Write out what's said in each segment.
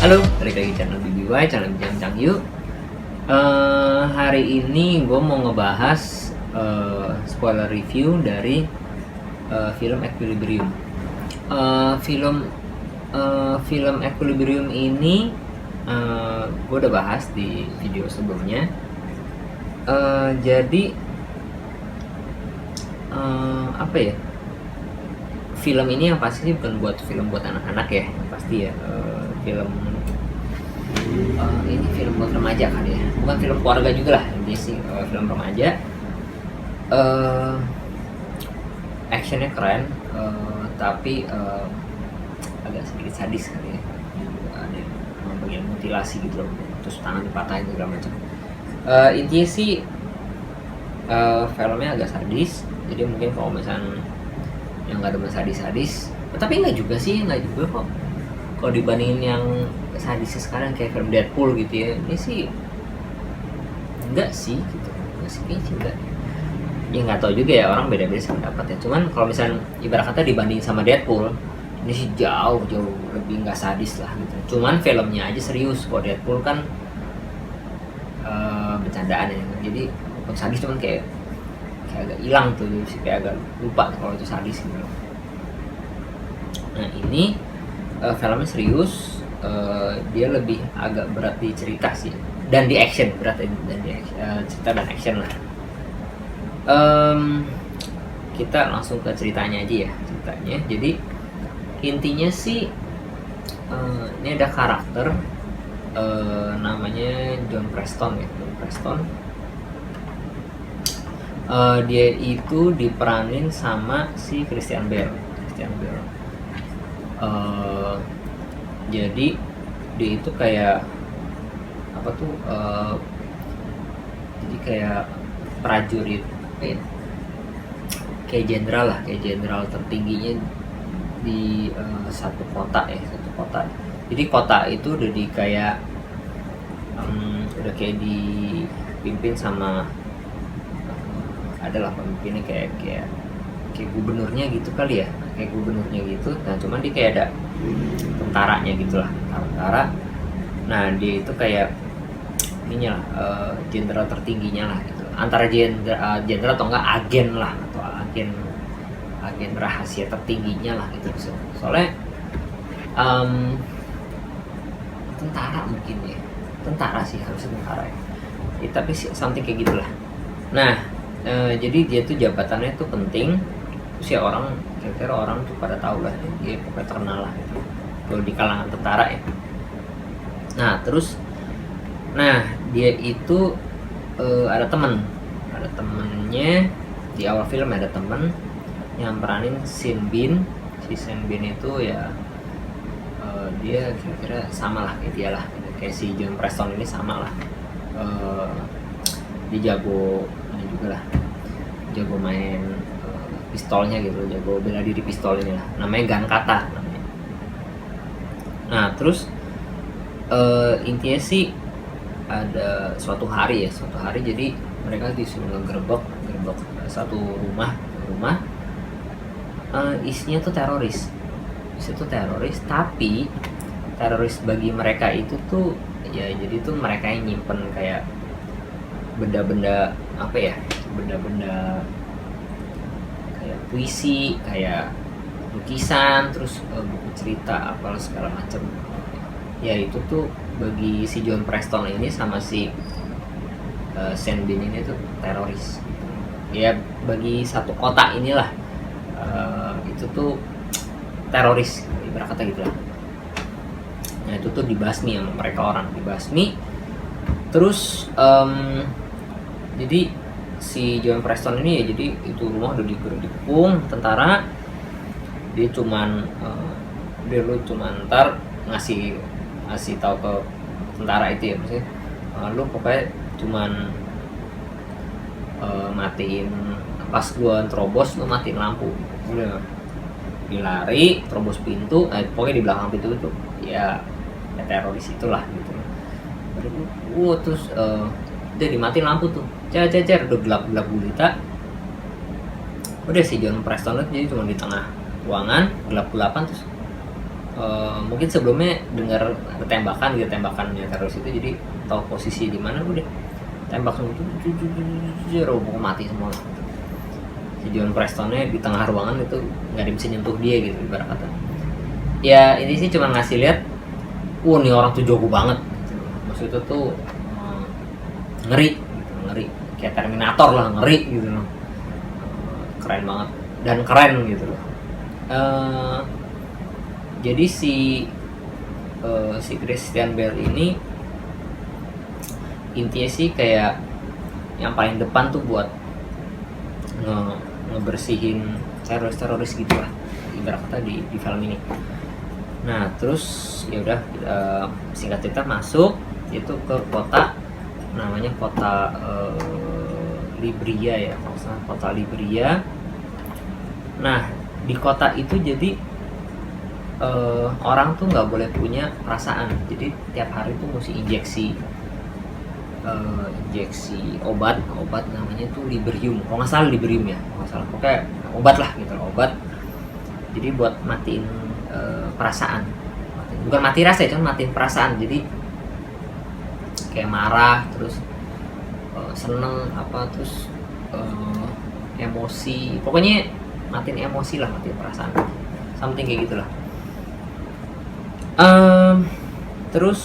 Halo, balik lagi channel BBY, channel Bincang Yuk. Hari ini gue mau ngebahas spoiler review dari film Equilibrium. Film Equilibrium ini gue udah bahas di video sebelumnya. Jadi apa ya? Film ini yang pasti bukan film buat anak-anak ya, pasti ya. Film ini film buat remaja kan ya, bukan film keluarga juga lah, ini sih film remaja. Actionnya keren, tapi agak sedikit sadis kan ya, ada bagian mutilasi gitu loh, terus tangan dipatahin segala macam. Intinya sih filmnya agak sadis, jadi mungkin kalau misalnya yang nggak ada sadis-sadis, tapi nggak juga kok. Kalau dibandingin yang sadisnya sekarang kayak film Deadpool gitu ya, ini sih enggak sih gitu, kayaknya enggak. Ya nggak tahu juga ya, orang beda-beda sih pendapat ya. Cuman kalau misalnya ibarat kata dibanding sama Deadpool, ini sih jauh lebih nggak sadis lah gitu. Cuman filmnya aja serius. Kalau Deadpool kan bercandaan ya, jadi bukan sadis, cuman kayak agak hilang tuh, sih kayak agak lupa kalau itu sadis gitu. Nah ini filmnya serius, dia lebih agak berat di cerita sih, dan di action, berat dan di cerita dan action lah. Kita langsung ke ceritanya aja ya. Jadi intinya sih ini ada karakter namanya John Preston ya. Dia itu diperanin sama si Christian Bale. Jadi dia itu kayak apa tuh? Jadi kayak prajurit, kayak jenderal tertingginya di satu kota. Jadi kota itu udah kayak dipimpin sama adalah pemimpinnya kayak gubernurnya gitu kali ya, nah cuman dia kayak ada tentaranya gitulah, tentara. Nah dia itu kayak ininya lah, jenderal tertingginya lah gitu, antara jenderal atau enggak agen lah, atau agen rahasia tertingginya lah gitu. Soalnya tentara mungkin ya, harusnya tentara ya, tapi something kayak gitulah. Nah jadi dia tuh jabatannya tuh penting, terus ya kira-kira orang tuh pada tahu lah, dia pokoknya terkenal lah gitu kalau di kalangan tentara ya. Nah dia itu ada temennya di awal film, ada temen yang peranin Sean Bean. Si Sean Bean itu ya dia kira-kira sama lah kayak dia lah, kayak si John Preston ini sama lah. Dia jago ini juga lah, jago main pistolnya gitu, jago bela diri pistol ini lah, namanya gun kata namanya. Nah terus intinya sih ada suatu hari jadi mereka disuruh ngegerebek satu rumah, isinya tuh teroris. Tapi teroris bagi mereka itu tuh ya, jadi tuh mereka yang nyimpen kayak benda-benda apa ya, kayak puisi, kayak lukisan, terus buku cerita apalah segala macam. Ya itu tuh bagi si John Preston ini sama si Sean Bean ini tuh teroris gitu. Ya bagi satu kota inilah itu tuh teroris, ibarat kata gitu lah. Nah itu tuh dibasmi sama mereka, orang dibasmi. Terus jadi si John Preston ini ya, jadi itu rumah udah dikepung tentara. Dia cuman ntar ngasih tahu ke tentara itu ya, maksudnya lu pokoknya cuman matiin, pas gua terobos lu matiin lampu, udah dilari terobos pintu, pokoknya di belakang pintu itu ya teroris itulah gitu. Terus udah dimatiin lampu tuh, udah gelap gulita. Udah si John Preston jadi cuma di tengah ruangan gelap-gelapan, terus mungkin sebelumnya dengar ada tembakan gitu, tembakannya teroris itu, jadi tahu posisi di mana, udah tembak semua itu roboh, mati semua. Si John Prestonnya di tengah ruangan itu nggak ada yang bisa nyentuh dia gitu ibarat kata. Ya ini sih cuma ngasih lihat, wah nih orang tuh jago banget gitu. Maksudnya tuh ngeri gitu, ngeri kayak Terminator lah, ngeri gitu loh. Keren banget dan keren gitu loh. Jadi si Christian Bale ini intinya sih kayak yang paling depan tuh buat ngebersihin teroris gitu lah ibarat kata di film ini. Nah terus ya udah, singkat cerita masuk itu ke kota, namanya kota Libria ya, kalau salah kota Libria. Nah di kota itu jadi orang tuh nggak boleh punya perasaan, jadi tiap hari tuh mesti injeksi obat namanya tuh Librium, kalau nggak salah Librium ya, kalau nggak salah pokoknya obat lah gitu, obat jadi buat matiin perasaan, bukan mati rasa ya, cuma matiin perasaan. Jadi kayak marah, terus seneng apa, terus emosi, pokoknya matiin emosi lah, matiin perasaan, something kayak gitulah. Terus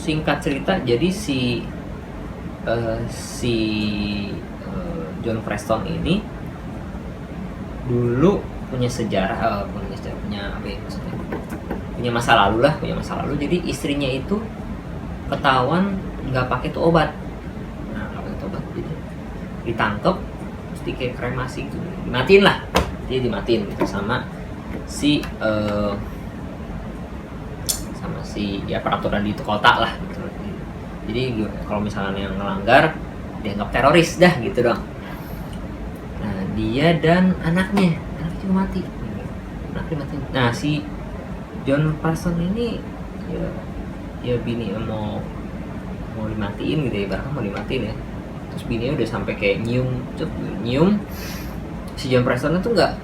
singkat cerita, jadi si John Preston ini dulu punya sejarah, punya masa lalu. Jadi istrinya itu ketahuan nggak pakai tuh obat. Nah nggak pakai tuh obat, jadi ditangkep, terus kayak kremasi gitu, dimatiin lah, dia dimatiin gitu sama si ya peraturan di itu kota lah gitu. Jadi kalau misalnya yang ngelanggar dianggap teroris dah gitu dong. Nah dia dan anaknya juga mati. Nah si John Preston ini ya bini mau dimatiin gitu ya, ibaratnya mau dimatiin ya. Terus bininya udah sampai kayak nyium si John Preston itu nggak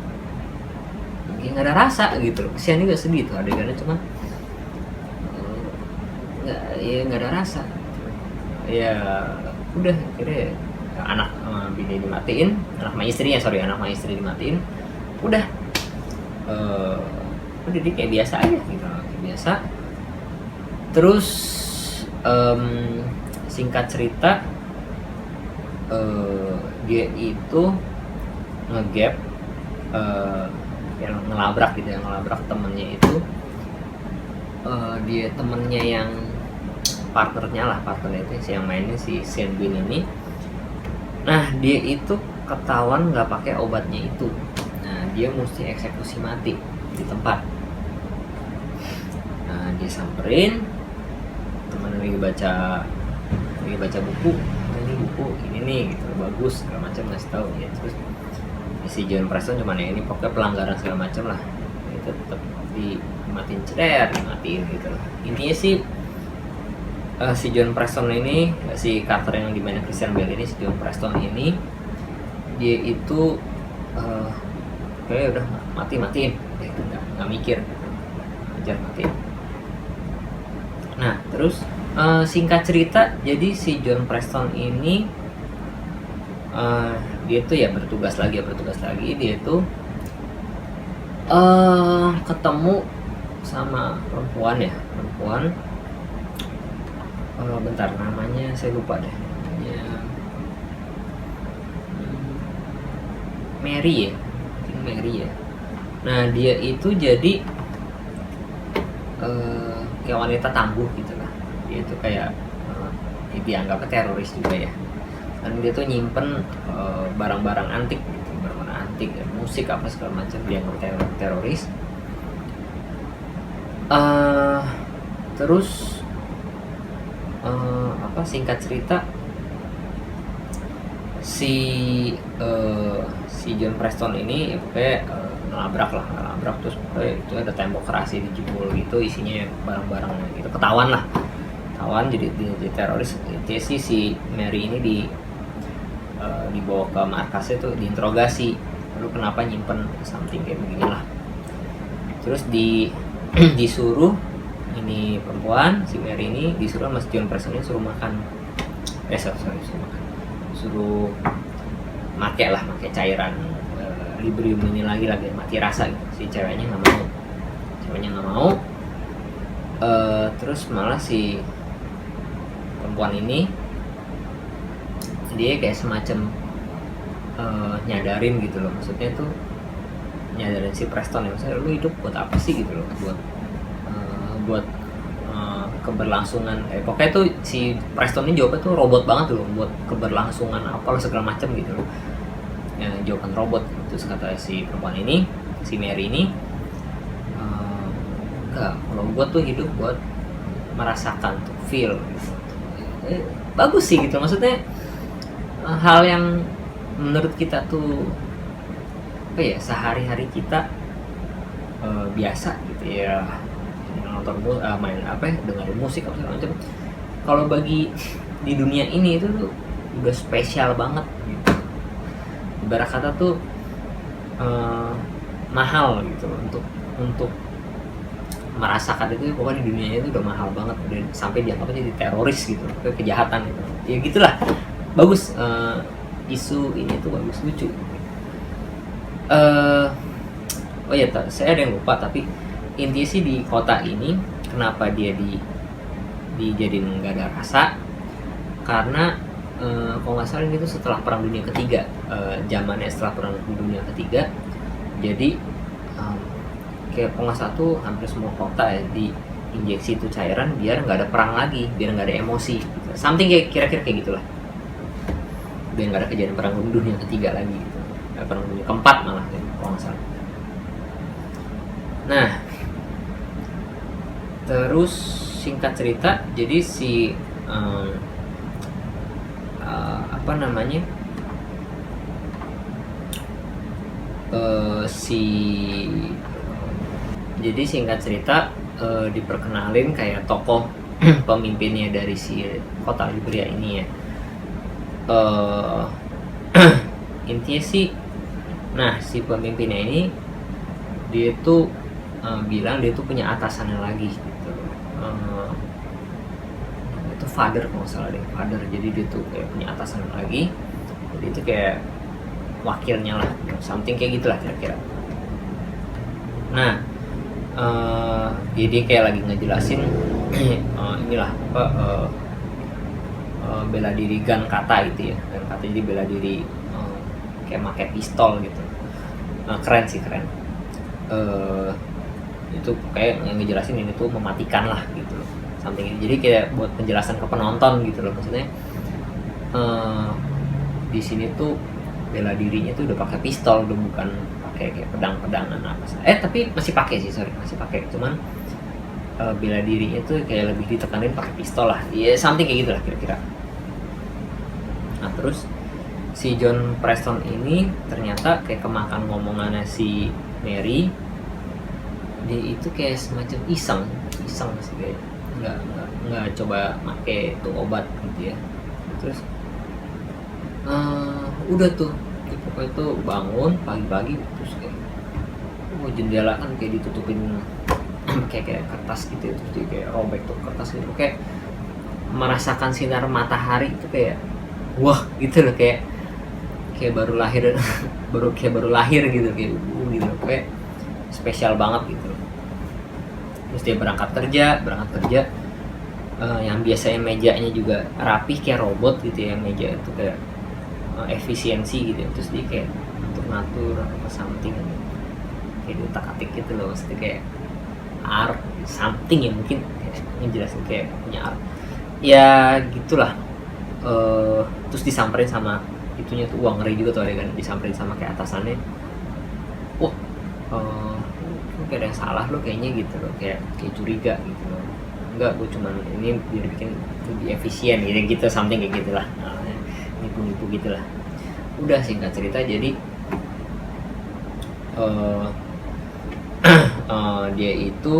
ada rasa gitu loh. Kesian juga, sedih tuh adegannya, cuma nggak ada rasa. Ya udah akhirnya anak bini dimatiin, anak sama istri dimatiin, udah dia kayak biasa aja gitu, kayak biasa. Terus singkat cerita, dia itu ngegap, yang ngelabrak temennya itu, dia temennya yang partnernya itu yang mainin si Sean Bean ini. Nah dia itu ketahuan nggak pakai obatnya itu. Nah dia mesti eksekusi mati di tempat. Nah dia samperin teman lagi baca buku, ini buku ini nih gitu, bagus segala macam, ngasih tahu ya. Terus si John Preston cuman ya ini pokoknya pelanggaran segala macam lah, itu tetap dimatiin gitu lah. Intinya sih si John Preston ini, si karakter yang dimainin Christian Bale ini, si John Preston ini, dia itu kayak udah matiin, nggak mikir, ajar matiin. Nah terus singkat cerita, jadi si John Preston ini dia tuh ya bertugas lagi, dia tuh ketemu sama perempuan, bentar namanya saya lupa deh, Mary ya. Nah dia itu jadi kayak wanita tangguh gitu lah, dia itu kayak dianggap teroris juga ya, dan dia tuh nyimpen barang-barang antik gitu, musik apa segala macam, dianggap teroris. Terus singkat cerita, si John Preston ini ya pokoknya ngelabrak terus itu ada tembok kerasi dijebol gitu, isinya barang-barang gitu, ketahuan jadi teroris. Jadi si Mary ini dibawa ke markasnya tuh, diinterogasi, lalu kenapa nyimpen something kayak beginilah. Terus disuruh, ini perempuan si Mary ini disuruh sama John Preston ini suruh makan, suruh makan, suruh make cairan Librium ini lagi mati rasa gitu. Si ceweknya nggak mau, terus malah si perempuan ini dia kayak semacam nyadarin gitu loh, maksudnya tuh nyadarin si Preston ya, maksudnya lu hidup buat apa sih gitu loh, buat keberlangsungan, pokoknya tuh si Preston ini jawabnya tuh robot banget loh, buat keberlangsungan apalah segala macam gitu loh, ya, jawaban robot. Terus kata si perempuan ini, si Mary ini, enggak, kalau gue tuh hidup buat merasakan, tuh feel gitu. Bagus sih gitu, maksudnya hal yang menurut kita tuh apa ya, sehari-hari kita biasa gitu ya, nonton main dengerin musik apa segala macam, kalau bagi di dunia ini itu tuh udah spesial banget gitu. Ibarat kata tuh mahal gitu untuk merasakan itu, pokoknya di dunianya itu udah mahal banget, udah sampai dianggapnya jadi teroris gitu, kejahatan gitu ya, gitulah. Bagus, isu ini tuh bagus, lucu. Oh ya, saya ada yang lupa, tapi intinya sih di kota ini kenapa dia dijadiin nggak ada rasa, karena kalau nggak salah itu setelah Perang Dunia Ketiga, zamannya setelah Perang Dunia Ketiga, jadi kayak kalau nggak salah tuh hampir semua kota ya diinjeksi itu cairan biar nggak ada perang lagi, biar nggak ada emosi gitu. Something kayak kira-kira kayak gitulah, biar nggak ada kejadian Perang Dunia Ketiga lagi gitu. Perang Dunia Keempat malah ya, kalau nggak salah. Nah, terus singkat cerita, jadi si jadi singkat cerita diperkenalin kayak tokoh pemimpinnya dari si kota Liberia ini ya. Intinya sih, nah si pemimpinnya ini dia tuh bilang dia tuh punya atasannya lagi gitu. Itu father kalau nggak salah deh, father. Jadi dia tuh kayak punya atasan lagi, jadi itu kayak wakilnya lah, something kayak gitulah kira-kira. Nah, jadi kayak lagi ngejelasin inilah apa, bela diri gun kata gitu ya, dan kata jadi bela diri kayak pakai pistol gitu. Keren sih, keren. Itu kayak yang ngejelasin ini tuh mematikan lah gitu loh, something ini. Jadi kayak buat penjelasan ke penonton gitu loh, maksudnya di sini tuh bela dirinya tuh udah pakai pistol, udah bukan pakai kayak pedang-pedangan apa sih. Tapi masih pakai sih, masih pakai, cuman bela dirinya tuh kayak lebih ditekanin pakai pistol lah. Iya, something kayak gitulah kira-kira. Nah, terus si John Preston ini ternyata kayak kemakan ngomongannya si Mary. Dia itu kayak semacam iseng sih, kayak nggak coba make tuh obat gitu ya. Terus udah tuh pokoknya tuh bangun pagi-pagi terus kayak jendela kan kayak ditutupin kayak kertas gitu ya, terus dia kayak robek tuh kertas gitu, kayak merasakan sinar matahari itu kayak wah gitu loh, kayak baru lahir baru lahir gitu, kayak gitu, kayak spesial banget gitu. Terus dia berangkat kerja yang biasanya mejanya juga rapih kayak robot gitu ya, meja itu kayak efisiensi gitu ya. Terus dia kayak ngatur apa something kayak diutak-atik gitu loh, maksudnya kayak art something ya, mungkin ngejelasin kayak punya art ya gitulah. Terus disamperin sama itunya tuh, uang ngeri juga tuh ada kan, disamperin sama kayak atasannya, wah kayak ada yang salah lo kayaknya gitu loh, kayak curiga gitu loh. Enggak, gue cuman ini biar bikin lebih efisien gitu, something kayak gitulah, nipu gitulah. Udah singkat cerita, jadi dia itu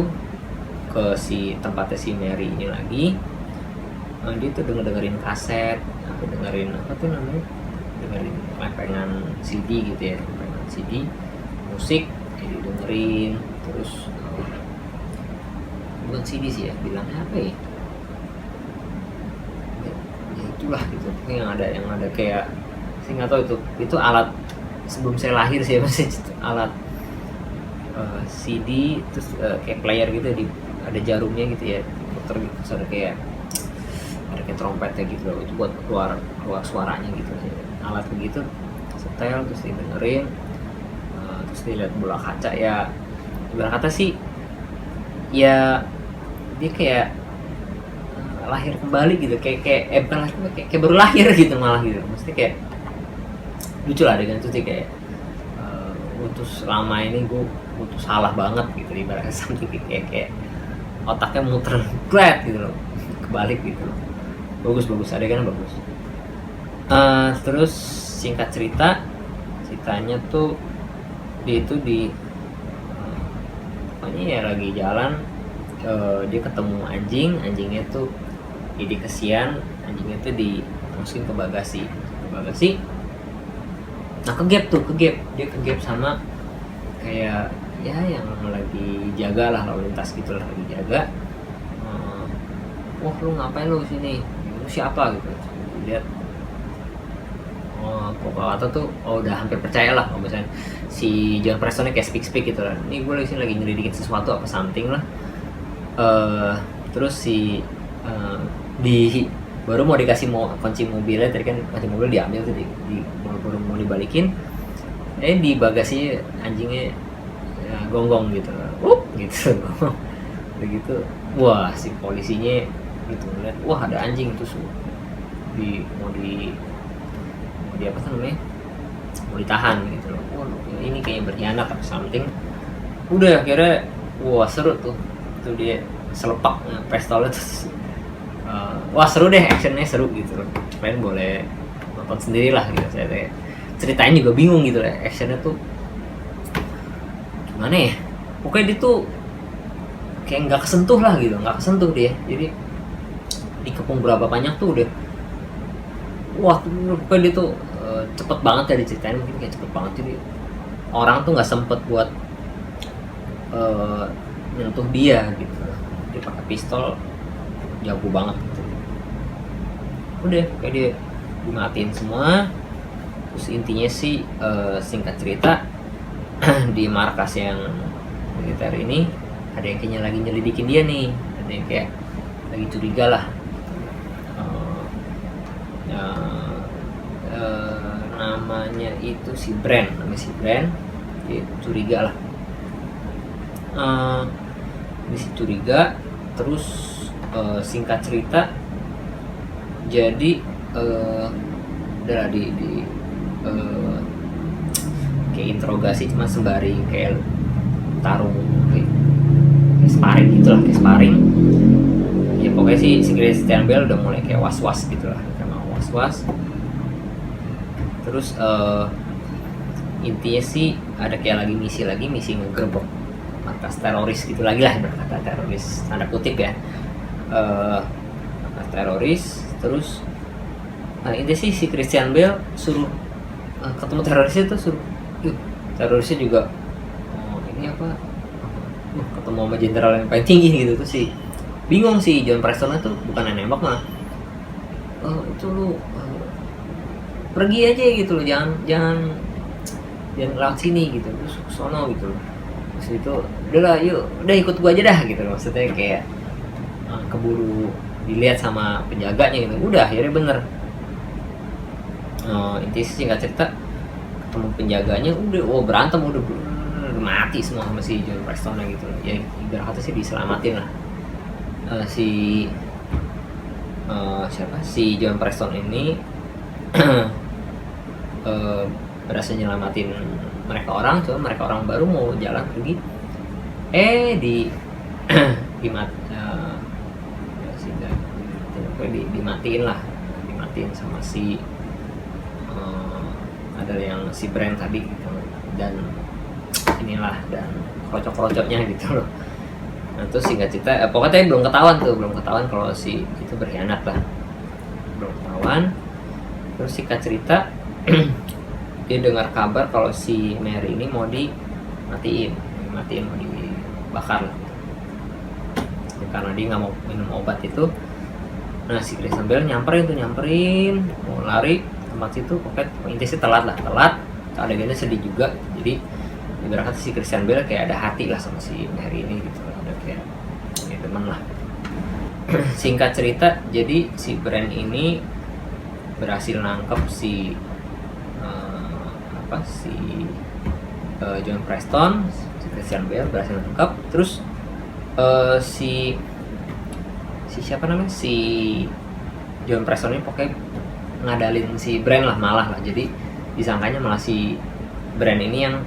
ke si tempatnya si Mary ini lagi. Dia tuh dengerin kaset, dengerin lempengan CD gitu ya, lempengan CD musik jadi dengerin. Terus bukan CD sih ya, bilangnya apa ya, ya itulah gitu. Yang ada kayak, saya nggak tahu itu alat sebelum saya lahir sih ya, masih alat CD, terus kayak player gitu, ada jarumnya gitu ya, puter gitu, terus ada kayak trompetnya gitu loh, itu buat keluar suaranya gitu sih. Alat begitu, setel terus didengerin, terus dilihat bola kaca ya, bola kaca sih ya, dia kayak lahir kembali gitu, kayak bukan lahir, kayak baru lahir gitu malah gitu, mesti kayak lucu lah dengan itu sih, kayak utus selama ini gue utus salah banget gitu, ibaratnya something kayak otaknya muter great gitu loh, kebalik gitu loh. Bagus adegannya bagus. Terus singkat ceritanya tuh dia itu pokoknya ya lagi jalan, dia ketemu anjingnya tuh jadi kesian, anjingnya tuh dimasukin ke bagasi. Nah ke gap dia ke gap sama kayak ya yang lagi jaga lah, lalu lintas gitu lah, lagi jaga. Wah lu ngapain lu sini, lu siapa gitu, lihat. Kok kata tuh udah hampir percaya lah kalau misalnya si John Prestonnya kayak speak gitu lah, ini gue lagi nyelidikin sesuatu apa something lah. Terus si baru mau dikasih kunci mobilnya, tadi kan kunci mobil diambil tuh, baru mau dibalikin, di bagasi anjingnya gonggong gitu, gitu begitu. Wah si polisinya gitu ngeliat, wah ada anjing, terus mau di apa namanya, mau ditahan gitu loh. Wah ini kayaknya berkhianat atau something. Udah akhirnya wah seru tuh dia selepak pistolnya, terus wah seru deh, actionnya seru gitu loh. Kalian boleh nonton sendiri lah gitu. Saya ceritain juga bingung gitu lah, actionnya tuh gimana ya, pokoknya dia tuh kayak nggak kesentuh dia, jadi dikepung berapa banyak tuh udah, wah pokoknya dia tuh cepet banget ya diceritain, mungkin kayak cepet banget, jadi orang tuh nggak sempet buat nyentuh dia gitu, dia pakai pistol jago banget gitu. Udah kayak dia dimatiin semua. Terus intinya sih singkat cerita di markas yang militer ini ada yang kayaknya lagi nyelidikin dia nih, ada yang kayak lagi curiga lah. Namanya itu si Brand, dia curiga lah. Dia si curiga. Terus singkat cerita jadi udah di kayak interogasi, cuma sembari kayak tarung kayak sparring gitu lah, kayak sparring ya. Pokoknya si Christian Bale udah mulai kayak was-was gitu lah, karena was-was. Terus intinya sih ada kayak misi ngegerbek markas teroris gitu lagi lah, berkata teroris tanda kutip ya, markas teroris. Terus intinya sih si Christian Bale suruh ketemu terorisnya tuh, suruh terorisnya juga ini apa, ketemu sama jenderal yang paling tinggi gitu. Tuh sih bingung sih John Preston tuh, bukan nembak mah, itu lu pergi aja gitu loh, jangan lewat sini gitu, terus sono gitu loh. Terus itu udah ikut gua aja dah gitu loh, maksudnya kayak keburu dilihat sama penjaganya gitu. Udah akhirnya bener. Intinya sih nggak cerita, ketemu penjaganya udah berantem, udah mati semua sama si John Preston gitu loh. Ya ibaratnya sih diselamatin lah. Si John Preston ini berhasil nyelamatin mereka orang, cuma mereka orang baru mau jalan pergi, dimatiin sama si ada yang si Brand tadi gitu, dan krocok-krocoknya gitu loh. Nah terus singkat cerita, pokoknya belum ketahuan kalau si itu berkhianat lah, belum ketahuan. Terus singkat cerita dia dengar kabar kalau si Mary ini mau dimatiin, mau dibakar lah. karena dia nggak mau minum obat itu. Nah si Christian Bale nyamperin mau lari tempat situ, pokoknya intinya telat adegannya sedih juga. Jadi ibaratnya si Christian Bale kayak ada hati lah sama si Mary ini gitu, ada kayak ya teman lah. Singkat cerita, jadi si Brand ini berhasil nangkep si John Preston, si Christian Bale berhasil nangkep. Terus si siapa namanya, si John Preston ini pokoknya ngadalin si Brand lah, malah lah. Jadi disangkanya malah si Brand ini yang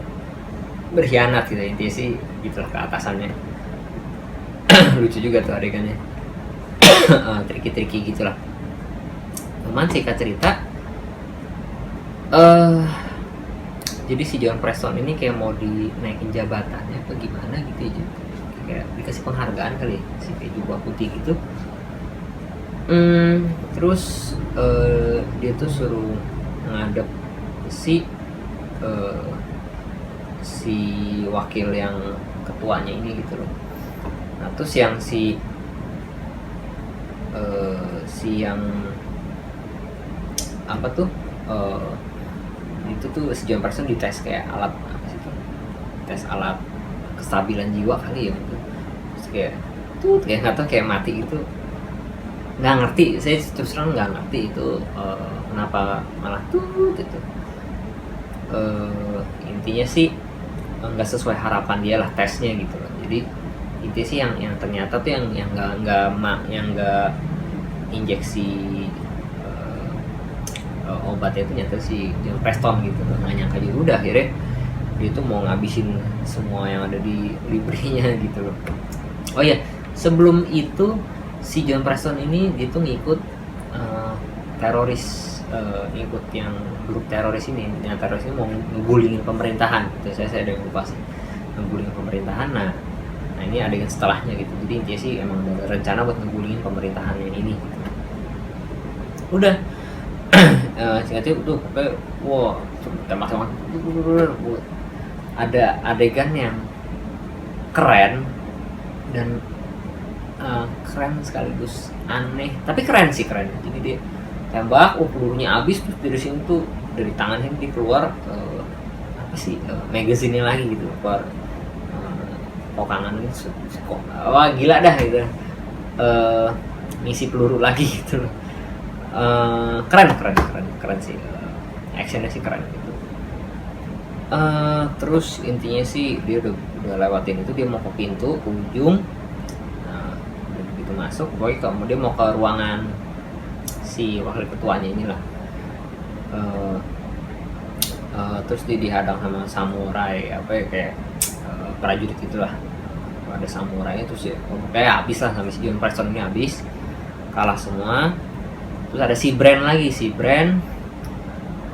berkhianat gitu, intinya sih gitulah ke atasannya. Lucu juga tuh adegannya. Triki-triki gitulah. Cuman singkat cerita, jadi si John Preston ini kayak mau dinaikin jabatannya apa gimana gitu ya, kayak dikasih penghargaan kali ya, si kayak jubah putih gitu. Terus dia tuh suruh ngadep si wakil yang ketuanya ini gitu loh. Nah terus yang yang apa tuh, itu tuh si John Preston dites kayak alat apa sih tuh, tes alat kestabilan jiwa kali ya mungkin. Terus kayak tuh kayak nggak tahu, kayak mati gitu, nggak ngerti, saya terus terang nggak ngerti itu kenapa malah tuh gitu. Intinya sih nggak sesuai harapan dia lah tesnya gitu loh. Jadi intinya sih yang ternyata tuh yang nggak injeksi obatnya itu nyata si John Preston gitu loh. Nggak nyangka juga, udah akhirnya dia tuh mau ngabisin semua yang ada di library-nya gitu loh. Oh iya, sebelum itu si John Preston ini dia tuh ngikut teroris, ngikut yang grup teroris ini. Yang teroris ini mau ngegulingin pemerintahan gitu. Saya ada yang lupa sih, ngegulingin pemerintahan. Nah ini adegan setelahnya gitu. Jadi intinya sih emang ada rencana buat ngegulingin pemerintahan yang ini gitu. Udah singkatnya tuh pokoknya wow, tembak ada adegan yang keren dan keren sekaligus aneh, tapi keren. Jadi dia tembak, pelurunya habis, terus dari sini tuh dari tangannya dia keluar apa sih, magazine lagi gitu, keluar pokangan itu, wah gila dah gitu, ngisi peluru lagi gitu. Keren sih, actionnya sih keren gitu. Terus intinya sih dia udah lewatin itu, dia mau ke pintu ke ujung. Nah begitu masuk, boy kemudian mau ke ruangan si wakil ketuanya inilah. Terus dia dihadang sama samurai apa ya, kayak prajurit gitulah. Ada samurai terus ya kayak habis lah, sampai si John Preston ini habis, kalah semua. Terus ada si Brand lagi,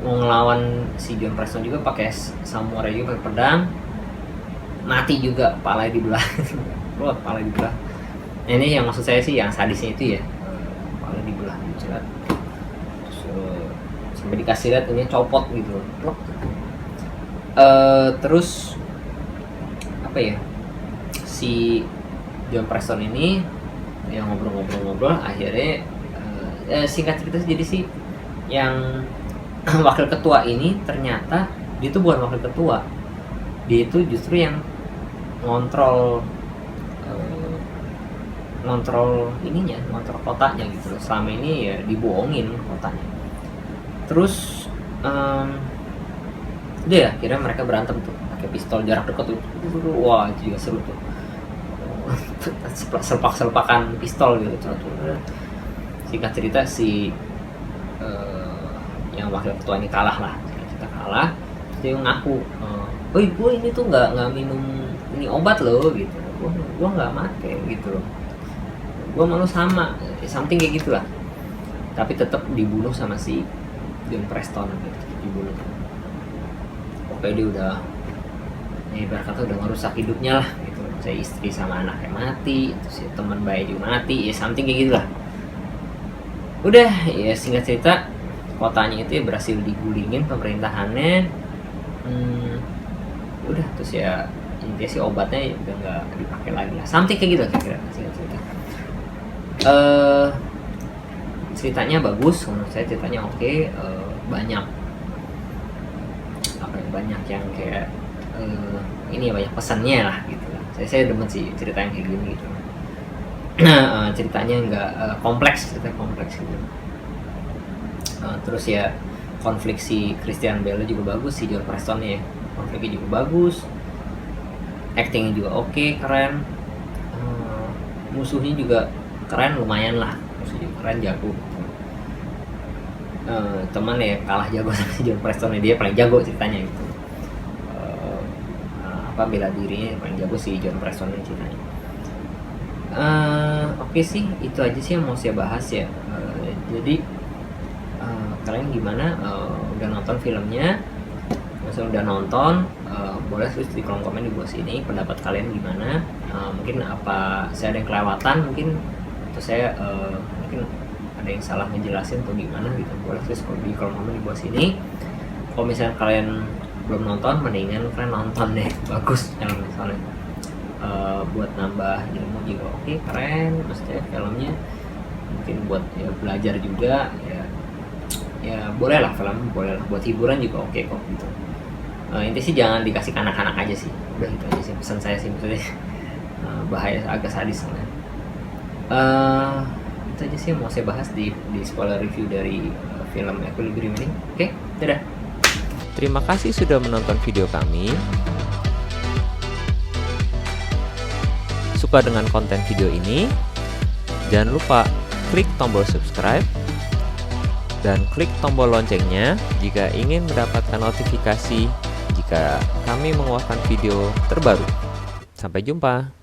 mau ngelawan si John Preston juga pakai samurai juga, pakai pedang, mati juga, kepala dibelah. Loh, kepala dibelah. Nah, ini yang maksud saya sih yang sadisnya itu ya, kepala dibelah dicelat. Terus sampai dikasih lihat ini copot gitu. Terus apa ya, si John Preston ini yang ngobrol akhirnya singkat cerita jadi sih yang wakil ketua ini ternyata dia tuh bukan wakil ketua, dia itu justru yang ngontrol ininya, ngontrol kotanya gitu loh. Selama ini ya dibohongin kotanya. Terus udah ya, akhirnya mereka berantem tuh pakai pistol jarak dekat tuh. Wah itu juga seru tuh. Selpak-selpakan pistol gitu. Singkat cerita si yang wakil ketua ini kalah lah. Kita kalah, dia ngaku, gue ini tuh nggak minum ini obat loh gitu. Gue nggak make gitu loh. Gue malu sama, something kayak gitulah. Tapi tetap dibunuh sama si John Preston gitu, dibunuh. Pokoknya dia udah, ibarat kata udah ngerusak hidupnya lah gitu. Saya istri sama anaknya mati, terus ya teman bayi juga mati, ya something kayak gitulah. Udah ya singkat cerita kotanya itu ya berhasil digulingin pemerintahannya. Udah terus ya intinya sih obatnya udah nggak dipakai lagi lah, something kayak gitu kira-kira singkat cerita. Ceritanya bagus menurut saya, ceritanya oke. Banyak apa ya, banyak yang kayak ini banyak pesannya lah gitu. Saya demen sih cerita yang kayak gini gitu. Ceritanya nggak kompleks, cerita kompleks gitu. Terus ya konflik si Christian Bale juga bagus, si John Preston ya, konfliknya juga bagus, actingnya juga oke, keren. Musuhnya juga keren, lumayan lah, musuhnya keren, jago. Teman ya kalah jago sama si John Preston, dia paling jago ceritanya gitu. Bela dirinya paling jago si John Preston ceritanya. Oke sih, itu aja sih yang mau saya bahas ya. Jadi kalian gimana, udah nonton filmnya? Misalnya udah nonton, boleh tulis di kolom komen di bawah sini pendapat kalian gimana. Mungkin apa saya ada yang kelewatan mungkin, atau saya mungkin ada yang salah ngejelasin atau gimana gitu, boleh tulis di kolom komen di bawah sini. Kalau misalnya kalian belum nonton, mendingan kalian nonton deh, bagus yang misalnya buat nambah ilmu juga oke, keren. Maksudnya filmnya mungkin buat ya belajar juga ya boleh lah, film boleh lah, buat hiburan juga oke kok gitu. Intinya sih jangan dikasih ke anak-anak aja sih, udah itu aja sih pesan saya sih, maksudnya bahaya, agak sadis soalnya. Itu aja sih yang mau saya bahas di spoiler review dari film Equilibrium ini. Oke, dadah. Terima kasih sudah menonton video kami. Suka dengan konten video ini? Jangan lupa klik tombol subscribe dan klik tombol loncengnya jika ingin mendapatkan notifikasi jika kami mengeluarkan video terbaru. Sampai jumpa.